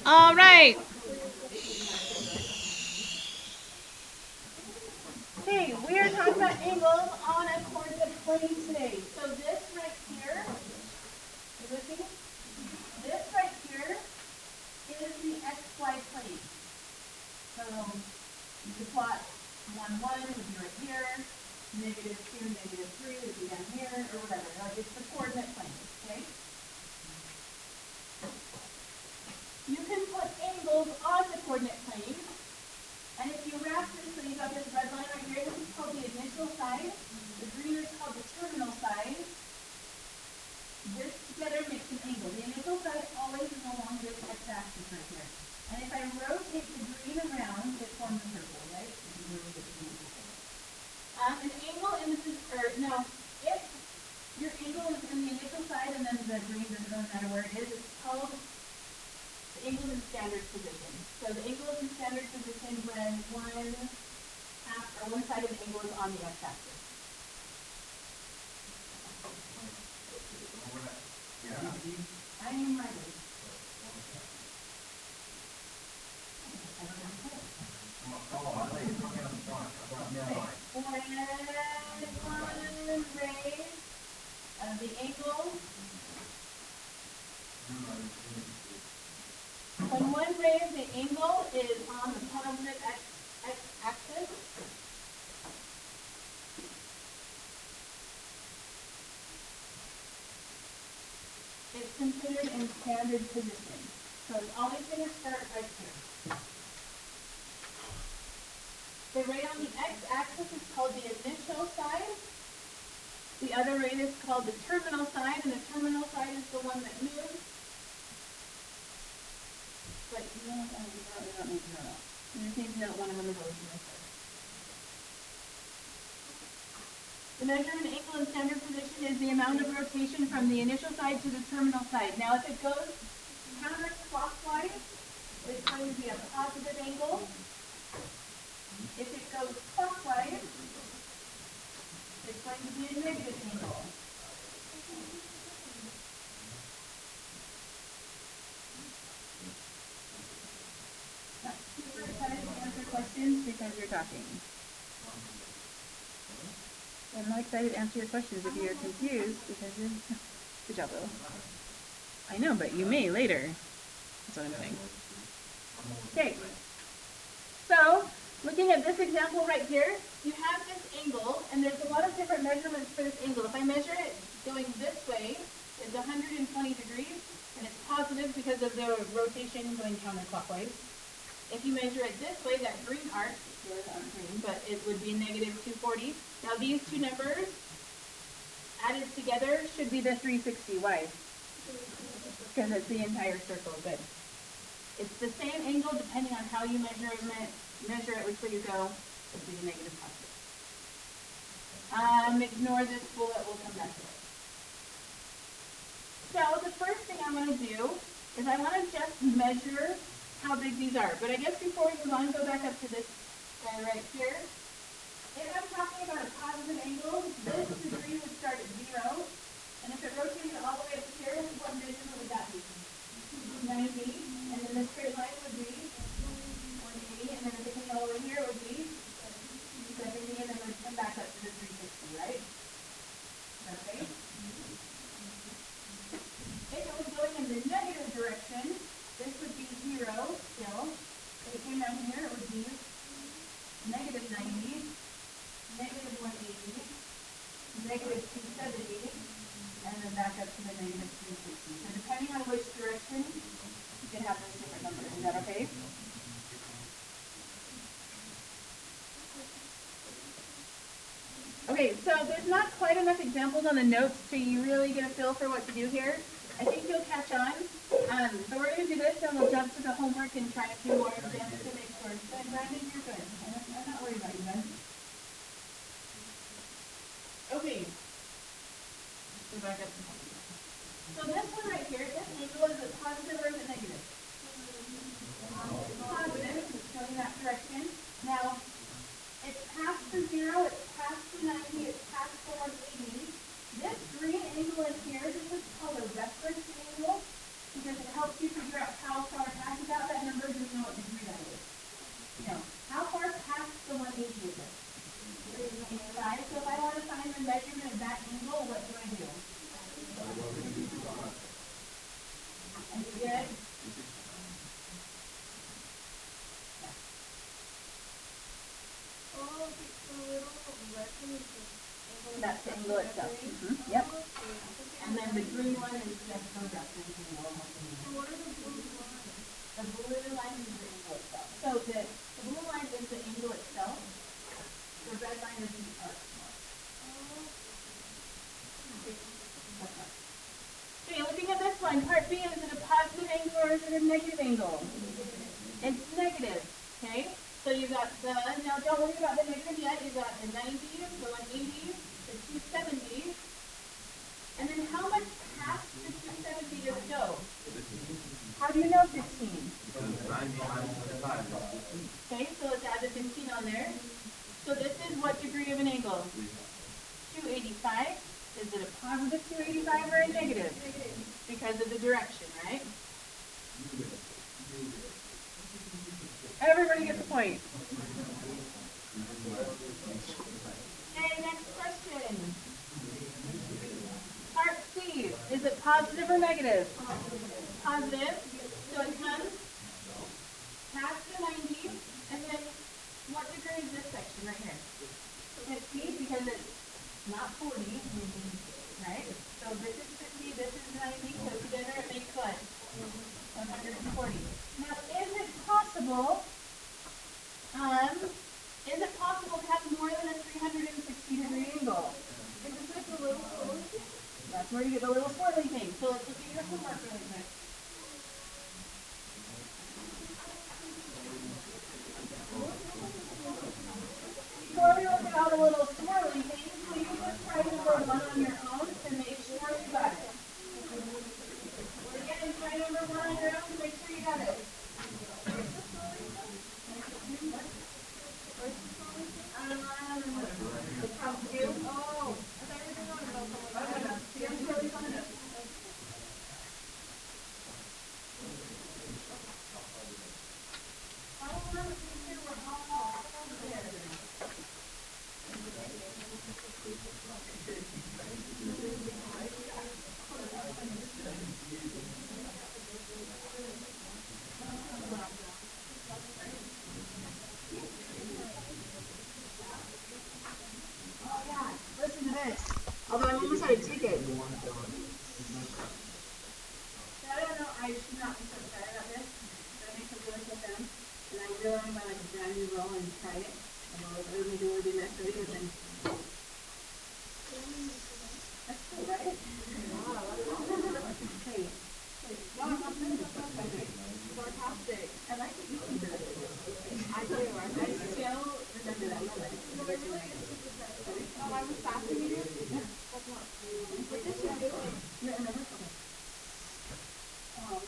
All right. Okay, we are talking about angles on a coordinate plane today. So this right here, you with me? This right here is the XY plane. So you could plot 1, 1 would be right here, -2, -3 would be down here, or whatever. Like it's the coordinate plane, okay? You can put angles on the coordinate plane. And if you wrap this, so you got this red line right here, this is called the initial side. The green is called the terminal side. This together makes an angle. The initial side always is along this x-axis right here. And if I rotate the green around, it forms a circle, right? An angle in this is, no, if your angle is in the initial side and then the green doesn't really matter where it is, it's called the angle in standard position. So the angle is in standard position when one side of the angle is on the x-axis. I am ready. The angle, when one ray of the angle is on the positive x-axis, it's considered in standard position. So it's always going to start right here. The ray on the x-axis is called the initial side. The other ray is called the terminal side, and the terminal side is the one that moves. But you don't need to know that. You just need to know one of them is always right there. The measure of an angle in standard position is the amount of rotation from the initial side to the terminal side. Now, if it goes counterclockwise, it's going to be a positive angle. If it goes clockwise, it's going to be a negative angle. Not super excited to answer questions because you're talking. I'm not excited to answer your questions if you're confused because you're... Good job, Will. I know, but you may later. That's what I'm saying. Okay. So, looking at this example right here, you have this angle, and there's a lot of different measurements for this angle. If I measure it going this way, it's 120 degrees, and it's positive because of the rotation going counterclockwise. If you measure it this way, that green arc, yours aren't green, but it would be -240. Now these two numbers added together should be the 360. Why? Because it's the entire circle. Good. It's the same angle depending on how you measure it, which way you go. It'll be the negative positive. Ignore this bullet. We'll come back to it. So the first thing I want to do is I want to just measure how big these are. But I guess before we move on, go back up to this guy right here. If I'm talking about a positive angle, this degree would start at 0. And if it rotated all the way up here, what measurement would that be? 90. And then the straight line would be 180. And then everything over here would be 70. And then it would come back up to the 360, right? Okay. If it was going in the negative direction, this would be 0 still. If it came down here, it would be -90, -180, -270, and then back up to the -360. So depending on which direction, you can have those different numbers. Is that okay? Okay, so there's not quite enough examples on the notes to you really get a feel for what to do here. I think you'll catch on. So we're going to do this, and we'll jump to the homework and try a few more examples to make sure. Good, Brandon, you're good. I'm not worried about you, Ben. Okay. Go back up to homework. So this one right here, this angle, is it positive or is it negative? It's positive. It's going that direction. Now, it's past the 0, it's past the 90, it's past the 180. This green angle in here, this is called a reference angle because it helps you figure out how far past without that number, do you know what degree that is? No. How far past the 180 is it? 385. So if I want to find the measurement of that angle, what do I do? And you get? Oh, the little reference angle. That's the angle itself. Yep. And then the green one is just the reference angle. So what are the blue lines? The blue line is the angle itself. So the blue line is the angle itself. The red line is the arc. Okay, looking at this one, part B, is it a positive angle or is it a negative angle? It's negative, okay? So you've got the, now don't worry about the negative yet, you've got the 90, the 180, the 270, and then how much past the 270 does it go? How do you know 15? Okay, so let's add the 15 on there. So this is what degree of an angle? 285. Is it a positive 285 or a negative? Because of the direction, right? Everybody gets a point. Okay, next question. Part C. Is it positive or negative? Positive. So it comes past the 90, and then what degree is this section right here? 50, because it's not 40, right? So this is 50, this is 90, so together it makes what? 140. Now, is it possible to have more than a 360-degree angle? Is this like a little swirly thing? That's where you get the little swirly thing. So let's look at your homework really quick. Before we look at all the little swirly things, please just try number 1 on your own to make sure you got it. Again, try number 1 on your own to make sure you got it. It's from 2. Oh, I thought you were going to know someone. See, I'm really fun enough. I don't know if you two were all there. Oh yeah, listen to this. Although I'm almost out of tickets. I don't know, I should not be so excited about this, but I make some really cool sounds. And I really want to buy like a brand new roll and try it. And it'll make it really be nice for videos then. That's cool, right? Hey. No, I'm not doing this. Sarcastic. I like that you do that. I do. I still remember that moment. I was fascinated. That's not. What did you do? You don't remember? Okay.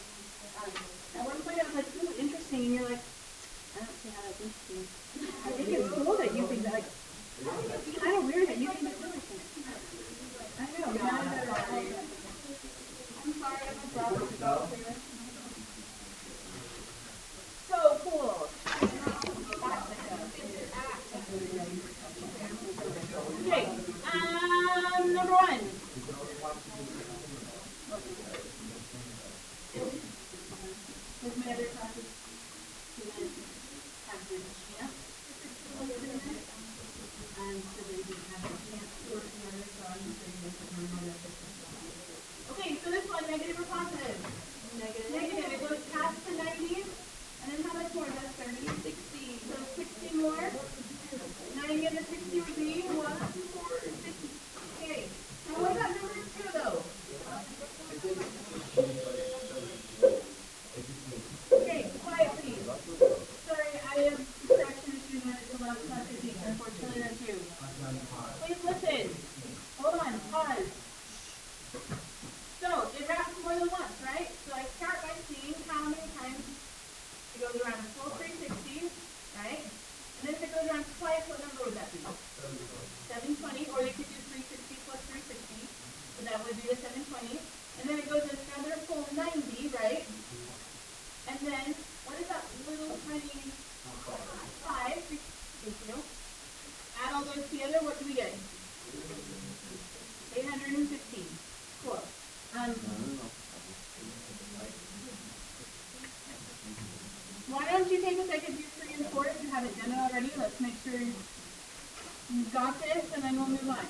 At one point I was like, ooh, interesting, and you're like, I don't see how that's interesting. I think it's cool that you think that, like, I think it's kind of weird that you think it's interesting. I know. I'm sorry, I'm a problem. So cool. Okay, number 1. With my other classes, students have the chance to listen to this, and so they didn't have the chance to work together, so I'm just going to make it more. Okay, so this one, negative or positive? Negative. Negative, it goes past the 90, and then how much more? That's 30? 60. So 60 more. 90 and the 60 would be 1, 4, 50. Okay, now what about number 2 though? ready? Let's make sure you've got this, and then we'll move on.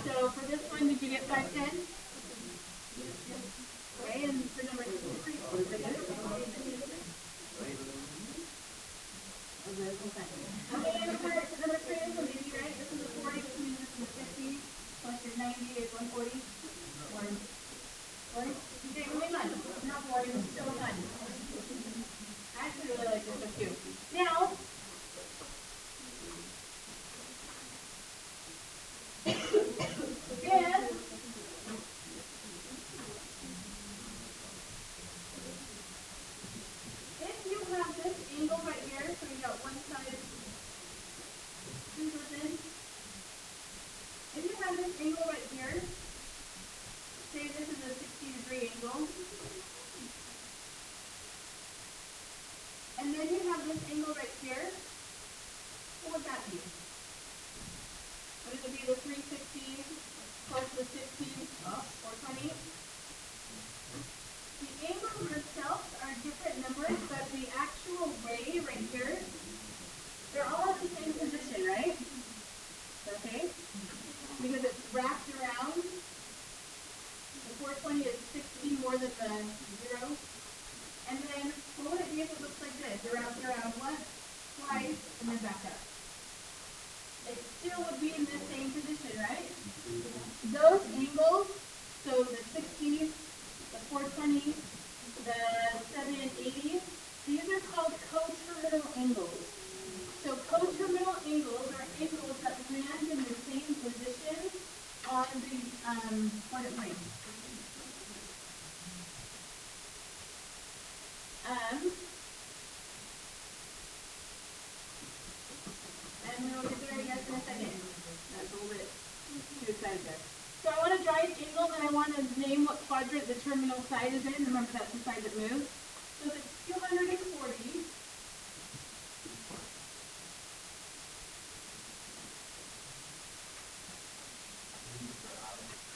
So for this one, did you get 510? Okay, and for number 3, what is it? Okay, number 3 is 180, right? This is a 40, which means this is a 50, plus your 90 is 140. 140? Okay, moving on. Not 40, but still 100. I actually really like this one too. Now, if you have this angle right here, so we got one side scissors in. If you have this angle right here, say this is a 60-degree angle, and then you have this angle right here, what would that be? Would it be the 360 plus the 60 or 20? The angles themselves are different numbers, but the actual ray right here, they're all at the same position, right? Okay? Because it's wrapped around. The 420 is 60 more than the 0. And then, what would it be if it looks like this? It wraps around once, twice, and then back up. It still would be in the same position, right? Those angles, so the 60, the 420, the 780, these are called coterminal angles. So coterminal angles are angles that land in the same position on the quadrant plane. And we'll get there, I guess, in a second. That's a little bit too excited there. So I want to draw an angle, and I want to name what quadrant the terminal side is in. Remember, that's the side that moves. So if it's 240,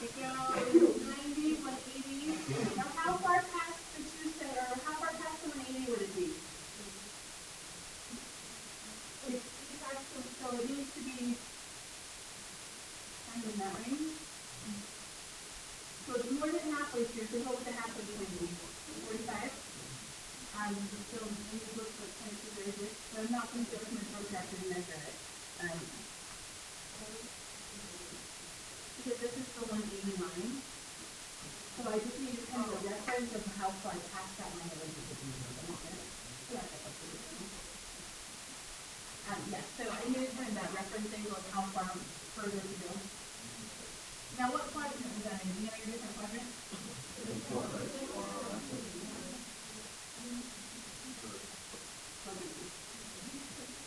it goes 90, 180. Now, how far past the or how far past the 180 would it be? So it needs to be kind of in that range. So it's more than halfway through, so what would the halfway point be? 45? So it looks like 22 degrees. So I'm not going to go to my protractor and measure it. Because this is the 180 line. So I just need to kind of a reference of how far past that line it is. Yes, so I need kind of that reference angle of how far further to go. Now, what quadrant is that in? Do you know your different quadrant?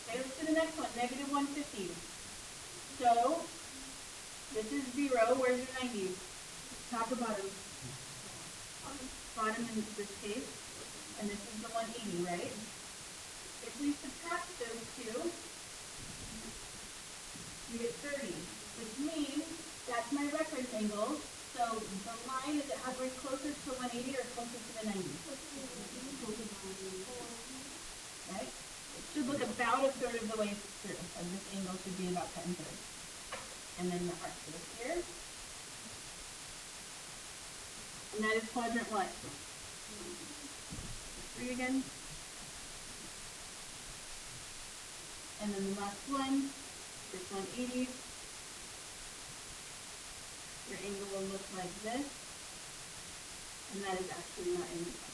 Okay, let's do the next one, negative 150. So, this is 0. Where's your 90? Top or bottom? Bottom in this case. And this is the 180, right? 60 if we subtract those two, you get 30, which means that's my reference angle. So the line, is it hovering closer to 180 or closer to the 90? Right? It should look about a third of the way through. So this angle should be about 10 thirds. And then the arc goes here. And that is quadrant what? 3 again. And then the last one is 180. Your angle will look like this. And that is actually not in the quadrant.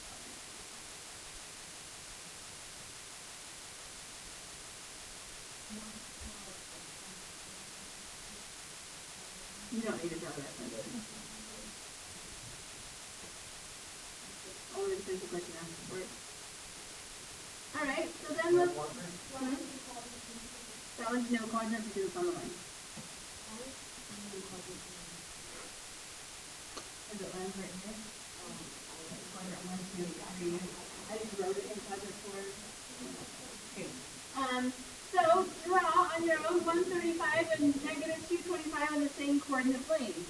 You don't need to draw that. Only the simple question asks for it. Alright, so then let's... That one's no quadrant because it's on the line. Is it lines right here? Quadrant 1, 2, 3. I just wrote it in quadrant 4. Okay. So draw on your own 135 and negative 225 on the same coordinate plane.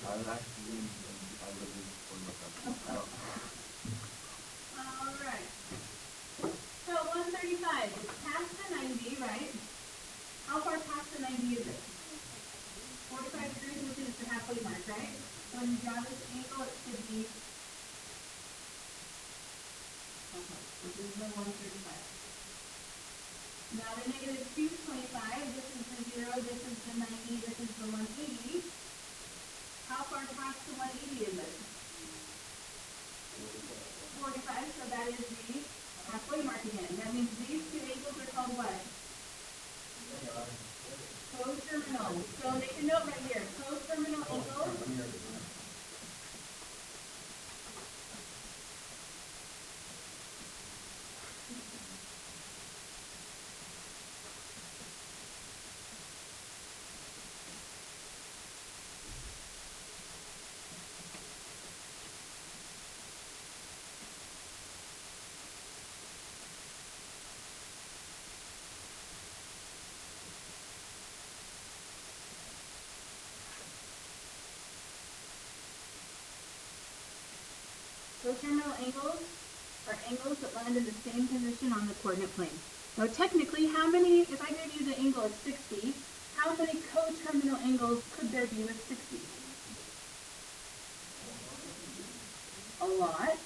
Alright. So 135 is past the 90, right? How far past the 90 is it? 45 degrees, which is the halfway mark, right? So when you draw this angle, it should be this is the 135. Now the negative 225, this is the 0, this is the 90, this is the 180. How far past the 180 is it? 45, so that is the halfway mark again. That means these two angles are called what? Coterminal. So make a note right here. Coterminal angles. Coterminal angles are angles that land in the same position on the coordinate plane. Now technically, how many, if I gave you the angle at 60, how many coterminal angles could there be with 60? A lot.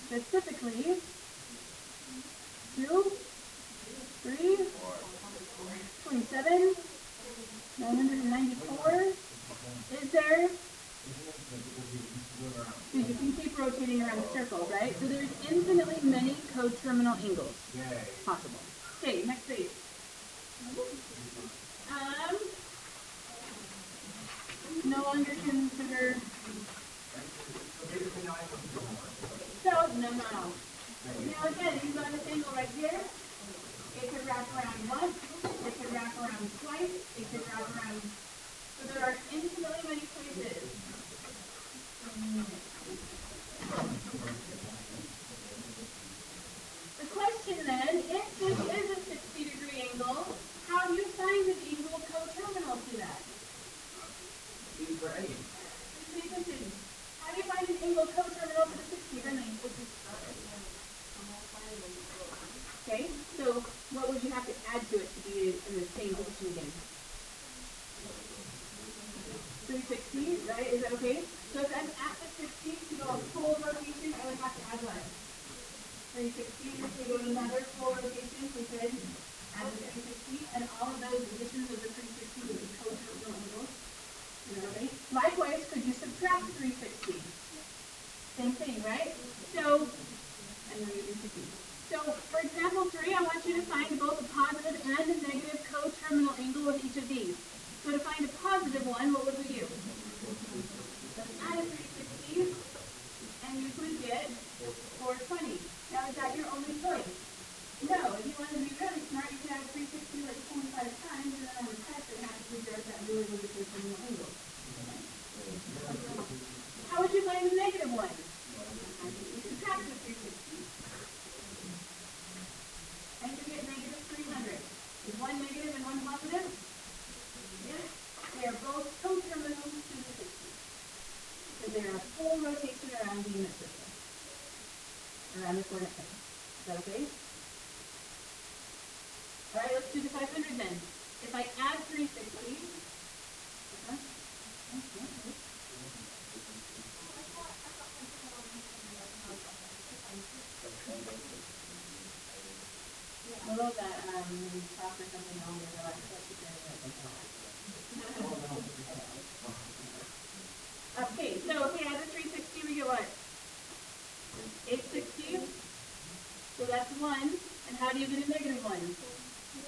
Specifically, 2, 3, 27, 994. Is there? Because you can keep rotating around the circle, right? So there's infinitely many coterminal angles possible. Okay, next page. No longer consider. So no. Now again, you got this angle right here. It could wrap around once. It could wrap around twice. It could wrap around. So there are infinitely many places. The question then, if this is a 60-degree angle, how do you find an angle coterminal to that? How do you find an angle coterminal to the 60, Remy? Okay, so what would you have to add to it to be in the same position again? 360, right? Is that okay? So if I'm at the 60 to go a full rotation, I would have to add what? 360. If we go another full rotation, we could add the 360, and all of those additions of the 360 would be coterminal angles. Okay? Likewise, could you subtract 360? Same thing, right? So, and then 360. So, for example 3, I want you to find both a positive and a negative coterminal angle of each of these. So to find a positive one, what would we do? Let's add a 360, and you would get 420. Now, is that your only choice? No. If you wanted to be really smart, you could add 360 like 25 times, and then on the test, it has figure out that really was a good terminal angle. How would you find the negative one? You subtract the 360. And you get negative 300. Is one negative and one positive? Yes. They are both coterminal to the 60. So they're a full rotation around the unit circle. Around the coordinate plane. Is that okay? Alright, let's do the 500 then. If I add 360, below that, maybe talk or something on your left. Okay, so if we add the 360, we get what? 860. So that's 1. And how do you get a negative 1?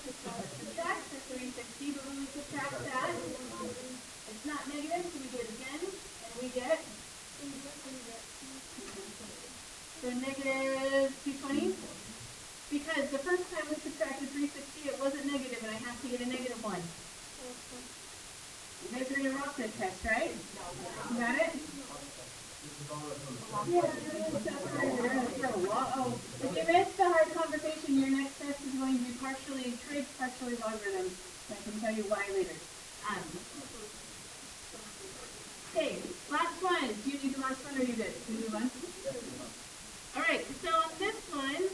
Subtract the 360, but when we subtract that, it's not negative, so we do it again, and we get so negative 220. Because the first time we subtracted 360, it wasn't negative, and I have to get a negative 1. You guys are going to rock this test, right? You got it? Yeah, oh, if you missed the hard conversation, your next test is going to be partially trig, partially logarithms. I can tell you why later. Okay, last one. Do you need the last one or you good? Can you move on? Alright, so on this one,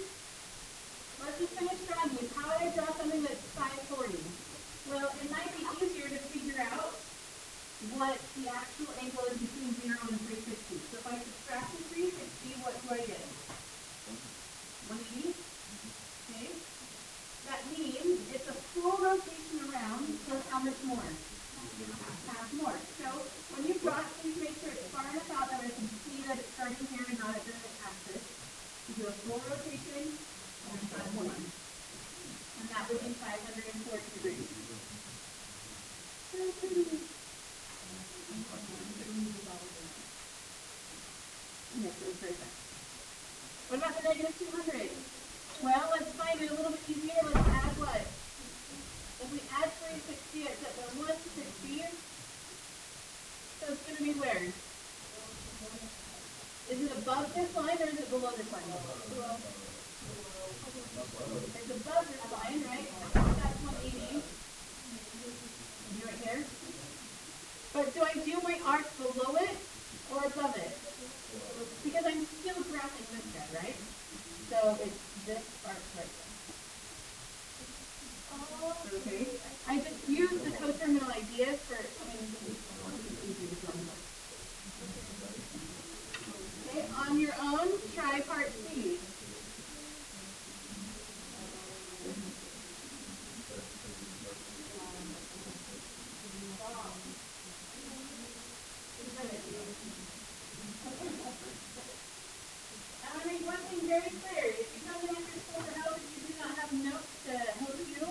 let's just finish drawing these. How would I draw something that's 540? Well, it might be easier to figure out what the actual angle is between 0 and 360. So if I subtract the 360, what do I get? 180? Okay. That means it's a full rotation around, so how much more? Half more. So when you draw it, please make sure it's far enough out that I can see that it's starting here and not at the axis. You do a full rotation, and then 5 more. And that would be 540 degrees. So pretty. Yes, it was very fast. What about the negative 200? Well, let's find it a little bit easier. Let's add what? If we add 360, it's at the 160. So it's going to be where? Is it above this line or is it below this line? It's above this line, right? That's 180. Maybe right here. But do I do my arc below it or above it? Because I'm still graphing this guy, right? So it's this arc right there. Okay. I just use the coterminal ideas for, easy to draw. Okay, on your own, try part C. One thing very clear, if you come in after school for help, if you do not have notes to help you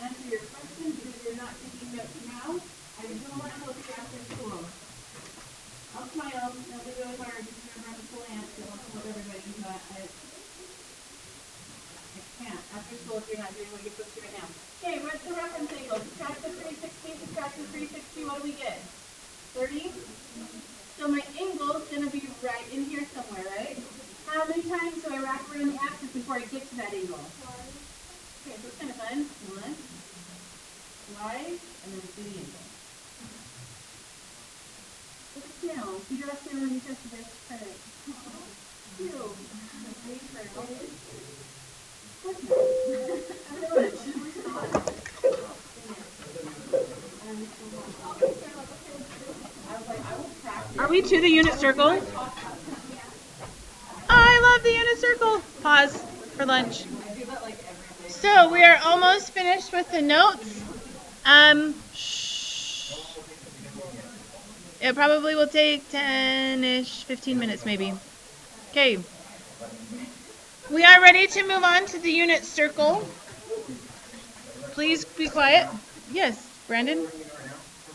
answer your questions because you're not taking notes now, I don't want to help you after school. I'll smile, it'll be really hard because remember I'm a full answer, I'll help everybody, but I can't after school if you're not doing what you're supposed to right now. Okay, what's the reference angle? Subtract the 360, subtract the 360, what do we get? 30? So my angle is going to be right in here somewhere, right? How many times do I wrap around the axis before I get to that angle? Okay, so it's kind of fun. 1, Y, and then do the angle. Look at Snail. You draw Snail when you test the best credit. Cute. Of course not. Are we to the unit circle? I love the unit circle. Pause for lunch. So we are almost finished with the notes. It probably will take 10-ish, 15 minutes maybe. Okay. We are ready to move on to the unit circle. Please be quiet. Yes, Brandon?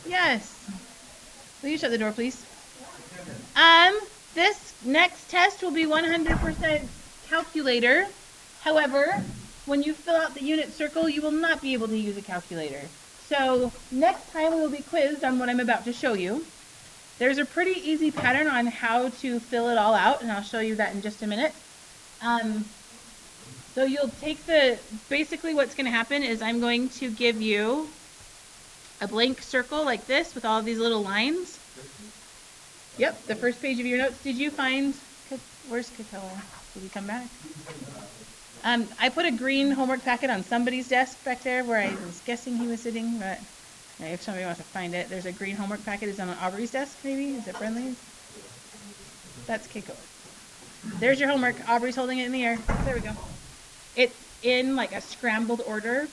Yes. Will you shut the door, please? This next test will be 100% calculator. However, when you fill out the unit circle, you will not be able to use a calculator. So next time we will be quizzed on what I'm about to show you. There's a pretty easy pattern on how to fill it all out, and I'll show you that in just a minute. So you'll take basically what's going to happen is I'm going to give you a blank circle like this with all these little lines. Yep, the first page of your notes. Did you find, where's Katoa? Did he come back? I put a green homework packet on somebody's desk back there where I was guessing he was sitting, but if somebody wants to find it, there's a green homework packet. Is on Aubrey's desk, maybe? Is it Brenly's? That's Keiko. There's your homework. Aubrey's holding it in the air. There we go. It's in like a scrambled order.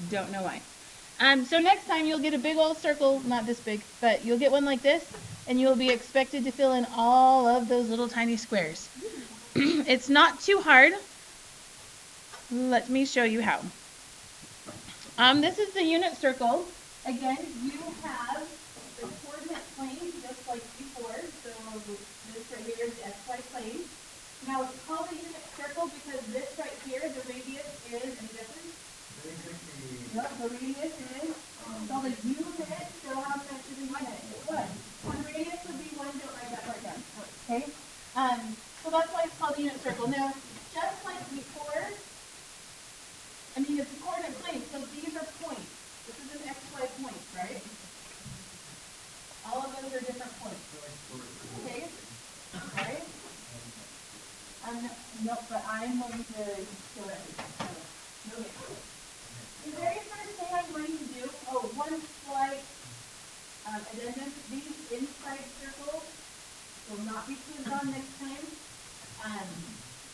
Don't know why. So next time you'll get a big old circle, not this big, but you'll get one like this, and you'll be expected to fill in all of those little tiny squares. It's not too hard. Let me show you how. This is the unit circle. Again, you have the coordinate plane just like before. So this right here is the XY plane. Now it's called a unit circle because this right here, the radius is, any guesses? Yep, the radius is, so the unit, so how much should we write it? What? One radius would be one, don't write that part down. Okay? So that's why it's called a unit circle. Now, just like before, I mean, it's a coordinate plane, so these are points. This is an XY point, right? All of those are different points. Okay? Okay? No, but I'm going to show everything. Okay. The very first thing I'm going to do, one slight addendum. These inside circles will not be quizzed on next time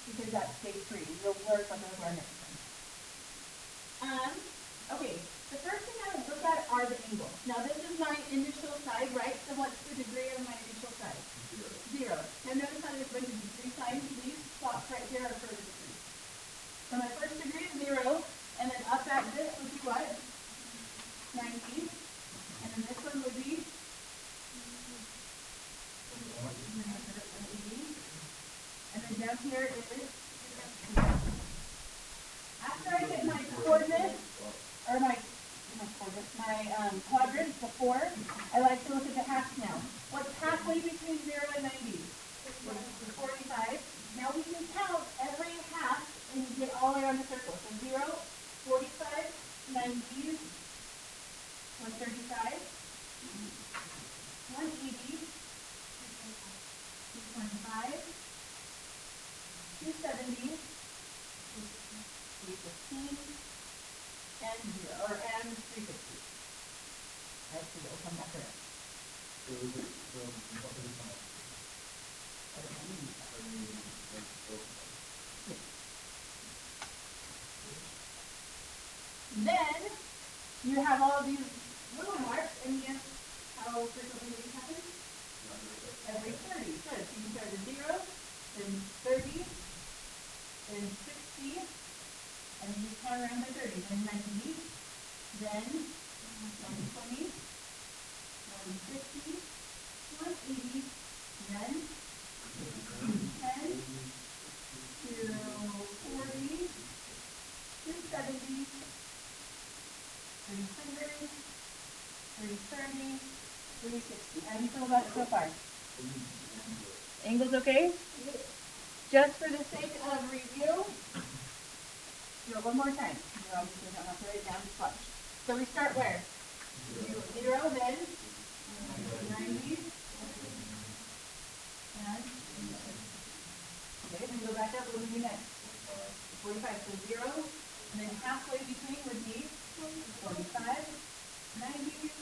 because that's day 3. We'll work on those our next time. Okay, the first thing I would look at are the angles. Now this is my initial side, right? So what's the degree of my initial side? 0. Now notice how there's a bunch of degree signs. These spots right here are for the degree. So my first degree is 0, and then up at this would be what? 90. And then this one would be 80. And then down here is 0. After I get my coordinates, or my quadrants before, I like to look at the halves now. What's halfway between 0 and 90? 45. Now we can count every half and get all around the circle. So 0, 45, 90, 135, 180, 225, 270, 315, and 360. Actually, it'll come back around. Then you have all these little marks, and guess how frequently these happen? Every 30. Good. So you can start at 0, then 30, then 60, and then you count around by 30. Then 90, then 120, 150, 180, then 10 to 40, 270, 300, 330, 360. How do you feel about it so far? Angles okay? Just for the sake of review, do it one more time. You obviously don't have to write it down, just watch. So we start where? 0, then 90, and okay, then go back up. What do we do next? 45. So 0, and then halfway between would be 45, 90,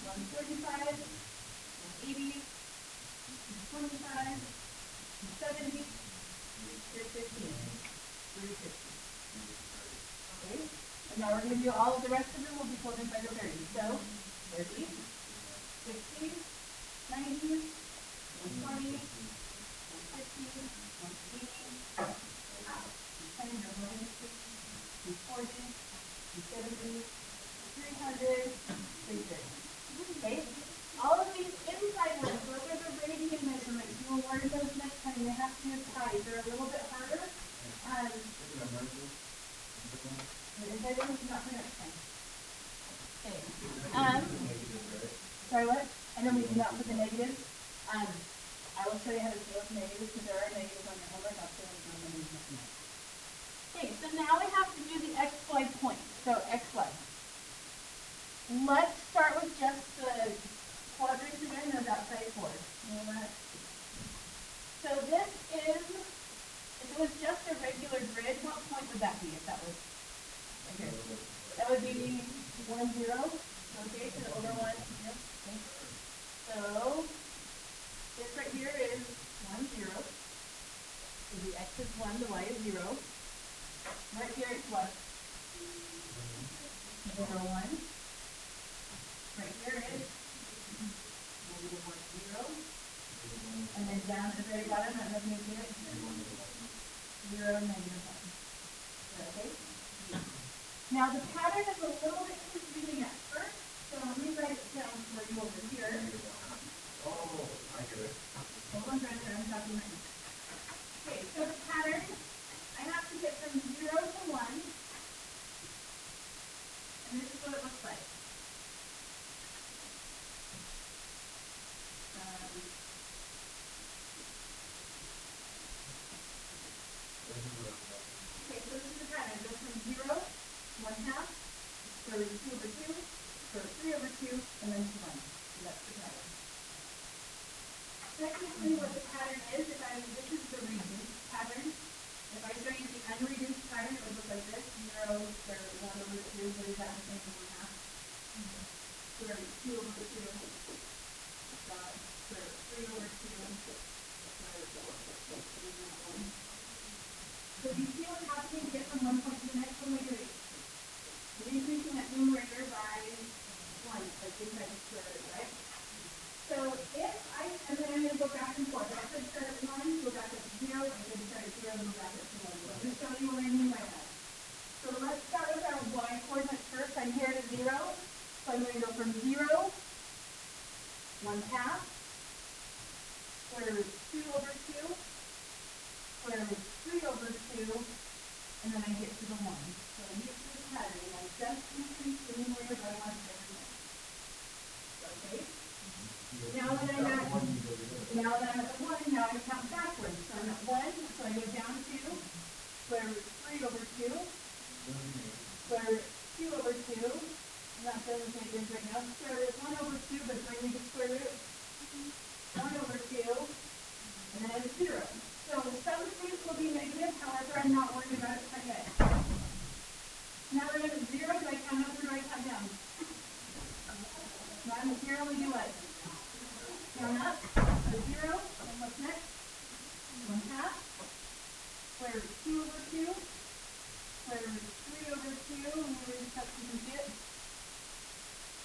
135, 80, 25, 70, 315, 350. Okay? And now we're going to do all of the rest of them will be quoted by the 30. So 30, 60, 90, 120, 150, 180, 240, 270, 300, 330. Okay? All of these inside ones, those are the radian measurements. You will learn those next time. They have to do with ties. They're a little bit harder. The inside ones is not for next time. Okay. Sorry, what? And then we do not put the negatives. I will show you how to deal with negatives because there are negatives on your homework. I'll show you how to use them. Okay, so now we have to do the XY point. So XY. Let's start with just the quadrants again, those outside fours. So this is, if it was just a regular grid, what point would that be if that was right here? That would be 1, 0. Okay, so the over 1. Yep. Okay. So this right here is 1, 0. So the x is 1, the y is 0. Right here it's what? 0, 1. Right here is negative 1, 0. And then down at the very bottom, I have made it 0, negative 1. Okay? Now the pattern is a little bit confusing at first, so let me write it down for you over here. Oh, I get it. Hold on, Brenda, I'm talking right now. Okay, so the pattern, I have to get from 0 to 1, and this is what it looks like. Okay, so this is the pattern. It goes from 0, 1/2, square root of 2 over 2, square root of 3 over 2, and then to 1. So that's the pattern. Technically, what the pattern is, this is the reduced pattern. If I show you the unreduced pattern, it would look like this: 0, square root of 1 over 2, what is that? The same as 1/2. Square root of 2 over 2, square root of 3 over 2, square root of 1. So do you see what's happening to get from one point to the next? What am I doing? I'm increasing that numerator by 1, like inside the square root, right? So if and then I'm going to go back and forth. If I could start at 1, go back up to 0, and then start at 0, and go back up to 1. So I'm just showing you what I mean by that. So let's start with our y coordinates first. I'm here at 0, so I'm going to go from 0, 1/2, square root of 2 over 2, square root of 3 over 2, and then I get to the 1. So I get to the pattern, and I just increase the numerator by 1 every time. Okay? Now that I'm at the 1, now I count backwards. So I'm at 1, so I go down to square root of 3 over 2, square root of 2 over 2. I'm not doing the negatives right now. Square root of 1 over 2, but bring me to square root 1 over 2, and then I have 0. So some of these will be negative, however, I'm not worried about it quite yet. Now that I'm at 0, do I count up or do I count down? Now I'm at 0, we do what? Count up, so 0, and what's next? 1/2, square root of 2 over 2, square root of 3 over 2, and we're going to cut to it.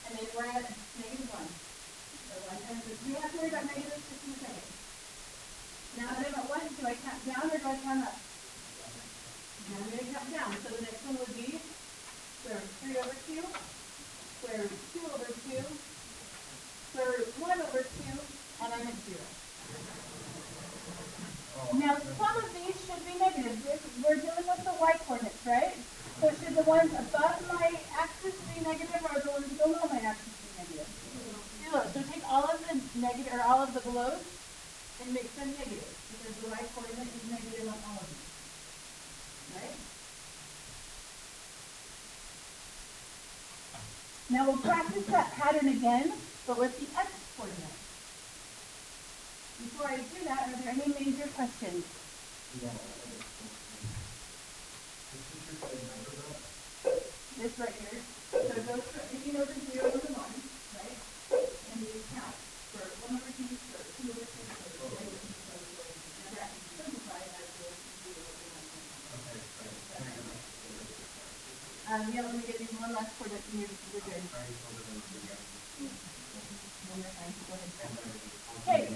And then we're at negative 1. So 1 times this. We have to worry about negatives just in a second. Now that I'm at 1, do I count down or do I count up? Now I'm going to count down. So the next one would be square root of 3 over 2, square root of 2 over 2, square root of 1 over 2, and I'm at 0. Now some of these should be negative. We're dealing with the y coordinates, right? So should the ones above my axis be negative or the ones below my axis be negative? Below. So take all of the negative or all of the belows and make them negative, because the y coordinate is negative on all of them. Right? Now we'll practice that pattern again, but with the x coordinate. Before I do that, are there any major questions? This right here. So it goes from, if you know the 0 and the 1, right? And you count for 1 over 2, for 2 over 2, for 3 over 2, for 4 over 2. Now that can simplify as goes to 0 over 1. Yeah, let me get you one last coordinate and you're good. Okay.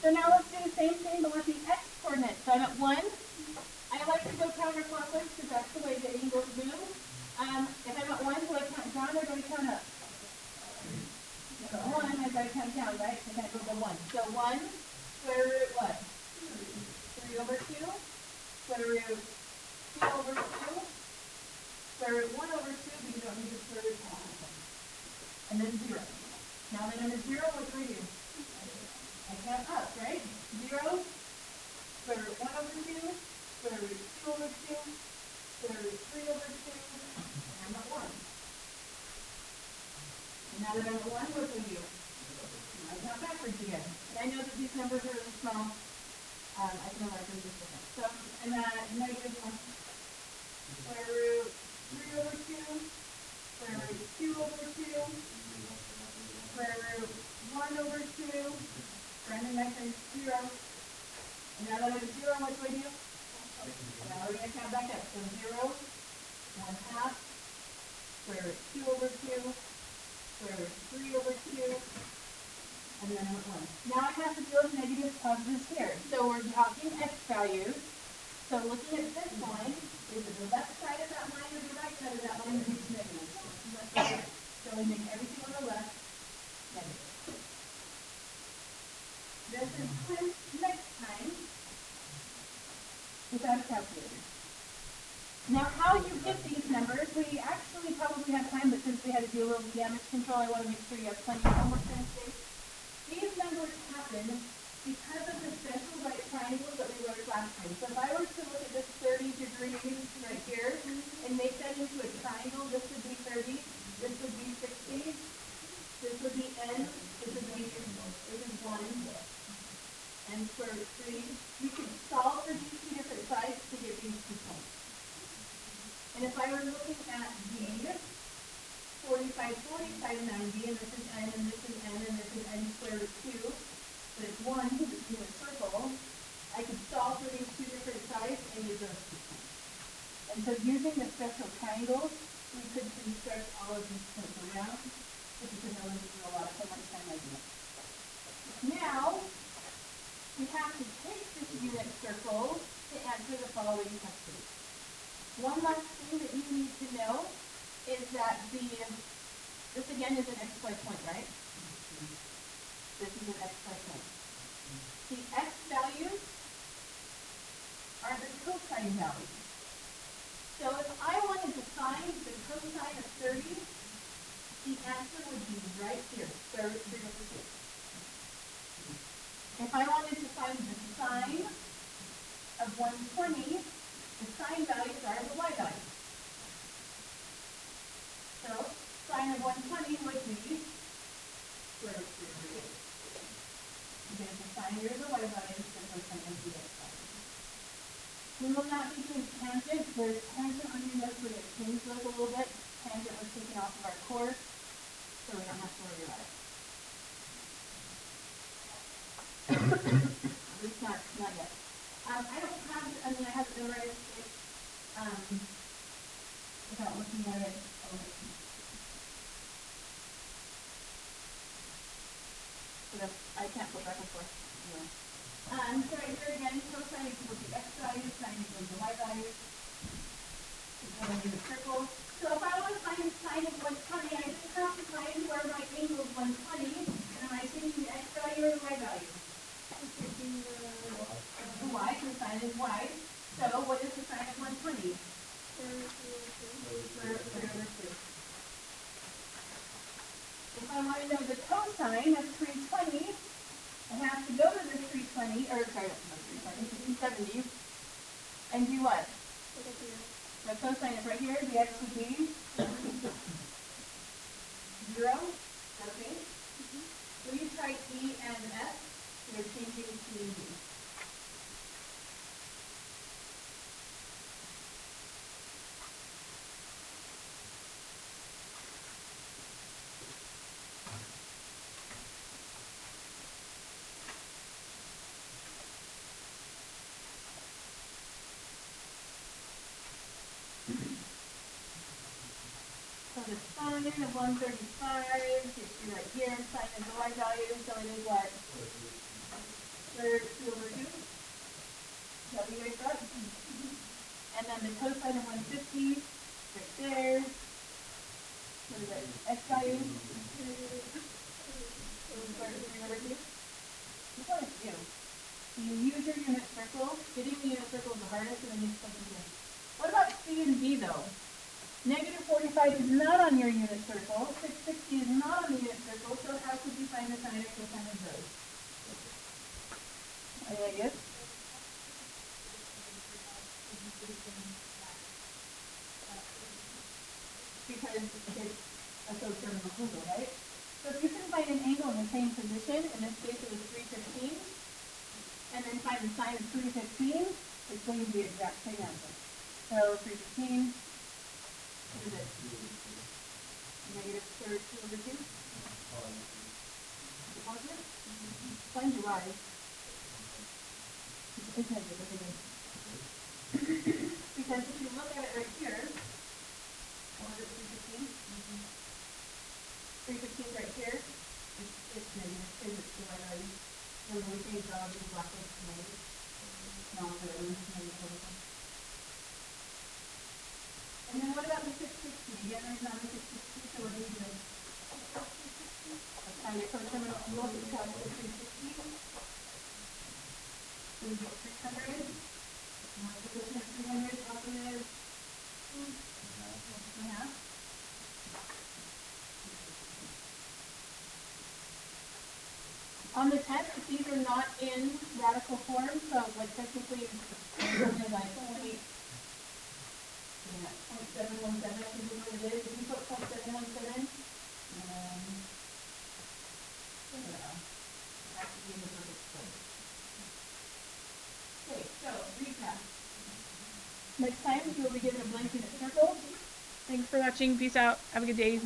So now let's do the same thing but with the x coordinate. So I'm at 1. I like to go counterclockwise because that's the way the angles move. If I'm at 1, do I count down or do I count up? So 1, I gotta count down, right? I gotta go to 1. So 1, square root what? 3 over 2, square root 2 over 2, square root 1 over 2, but you don't need the square root at all. And then 0. Now that I'm at 0, what do? I count up, right? 0, square root 1 over 2, square root 2 over 2, square root 3 over 2, and I'm at 1. And now that I'm at 1, what do? I count backwards again. And I know that these numbers are really small. I can mark them just different. So I'm at negative 1, square root 3 over 2, square root 2 over 2, square root 1 over 2, rounding back to 0. And now that I'm at 0, what do? Now we're going to count back up. So 0, 1 half, square root 2 over 2, square root 3 over 2, and then I'm at 1. Now I have to deal with negatives, positives here. So we're talking x values. So looking at this line, is it the left side of that line or the right side of that line that makes negatives? So we make everything on the left negative. This is times next time without a calculator. Now how you get these numbers, we actually probably have time, but since we had to do a little damage control, I want to make sure you have plenty of homework time today. These numbers happen because of the special right triangles that we wrote last time. So if I were to look at this 30 degrees right here and make that into a triangle, this would be 30, this would be 60, this would be n, this is 1, n square root 3. We could solve for these two different sides to get these 2 points. And if I were looking at the 45 side of 90, and this is n, and this is n, and this is n square root 2, but it's 1 because it's in a circle, I could solve for these two different sides and get those 2 points. And so using the special triangles, we could construct all of these points around, which is another a lot of homework time idea. Now, we have to take this unit circle to answer the following questions. One last thing that you need to know is that this again is an xy point, right? This is an xy point. The x values are the cosine values. So if I wanted to find the cosine of 30, the answer would be right here, square root 3 over 2. If I wanted to find the sine of 120, the sine values are the y values. So sine of 120 would be square root 3 over 2. There's the sine here, the y values, and the cosine of the x values. We will not be doing tangent. There's tangent on your notes. We're going to change those a little bit. Tangent was taken off of our course, so we don't have to worry about it. At least not yet. I don't have, I haven't memorized it without looking at it. So I can't go back and forth. Anyway. So right here again, cosine equals the x values, sine equals the y values. We're going to do the circle. So if I want to find the sine of 120, I just have to find where my angle is 120. And am I taking the x value or the y value? The y, so sine is y. So what is the sine of 120? If I want to know the cosine of 320, I have to go to the 320, or sorry, not 320, 270, and do what? The cosine is right here, the x would be 0, okay? When you try E and F, you're changing to D. So the sine of 135 gets you right here. Sine is the y value, so it is what? Square root 2 over 2. Is that what you guys got? And then the cosine of 150, right there. What is it? X value? Square root 3 over 2. That's what it's do. So you use your unit circle. Getting the unit circle is the hardest, and then you just plug it in. What about C and D though? Negative 45 is not on your unit circle. 660 is not on the unit circle. So how could you find the sine or cosine of those? Any ideas? Because it's a coterminal angle, right? So if you can find an angle in the same position, in this case it was 315, and then find the sine of 315, it's going to be the exact same answer. So 315, what is it? Negative 32 over 2? Positive? Find your rise. It's negative, but it is. Because if you look at it right here, what was it, 315? 315 is right here. It's negative, because it's the right rise. Remember we changed all of these black ones to negative? No, the other one's negative. And then what about the 660? Again, there's not a 660, so what do we do? Let's find a coterminal angle to tell us the 360. So we get 300. Multiplication of 300 positive 2.5. On the test, if these are not in radical form, so like technically it's only like 0.717, I think is what it is. If you put 0.717, I don't know. It has to be in the perfect place. Okay, so recap. Next time you'll be given a blank unit circle. Thanks for watching. Peace out. Have a good day.